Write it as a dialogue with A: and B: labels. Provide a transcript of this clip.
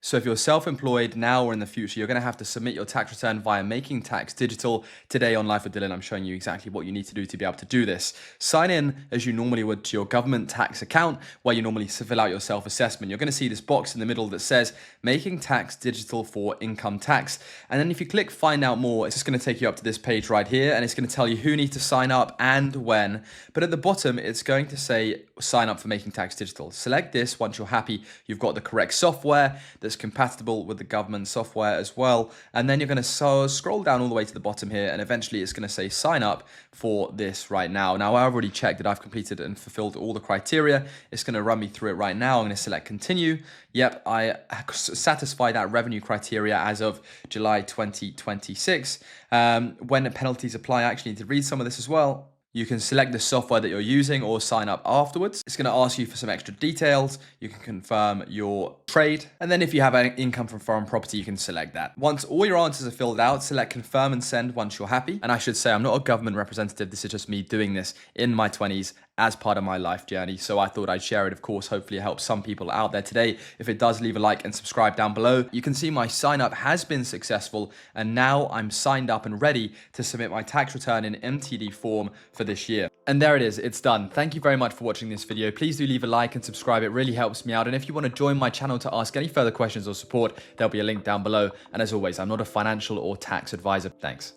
A: So if you're self-employed now or in the future, you're going to have to submit your tax return via Making Tax Digital. Today on Life with Dylan, I'm showing you exactly what you need to do to be able to do this. Sign in as you normally would to your government tax account where you normally fill out your self-assessment. You're going to see this box in the middle that says Making Tax Digital for income tax. And then if you click find out more, it's just going to take you up to this page right here, and it's going to tell you who needs to sign up and when. But at the bottom, it's going to say sign up for Making Tax Digital. Select this once you're happy you've got the correct software that's compatible with the government software as well. And then you're going to scroll down all the way to the bottom here, and eventually it's going to say sign up for this right now. Now, I've already checked that I've completed and fulfilled all the criteria. It's going to run me through it right now. I'm going to select continue. Yep, I satisfy that revenue criteria as of July 2026. When penalties apply, I actually need to read some of this as well. You can select the software that you're using or sign up afterwards. It's going to ask you for some extra details. You can confirm your trade. And then if you have an income from foreign property, you can select that. Once all your answers are filled out, select confirm and send once you're happy. And I should say, I'm not a government representative. This is just me doing this in my 20s as part of my life journey. So I thought I'd share it. Of course, hopefully it helps some people out there today. If it does, leave a like and subscribe down below. You can see my sign up has been successful, and now I'm signed up and ready to submit my tax return in MTD form for this year. And there it is, it's done. Thank you very much for watching this video. Please do leave a like and subscribe. It really helps me out. And if you want to join my channel to ask any further questions or support, there'll be a link down below. And as always, I'm not a financial or tax advisor. Thanks.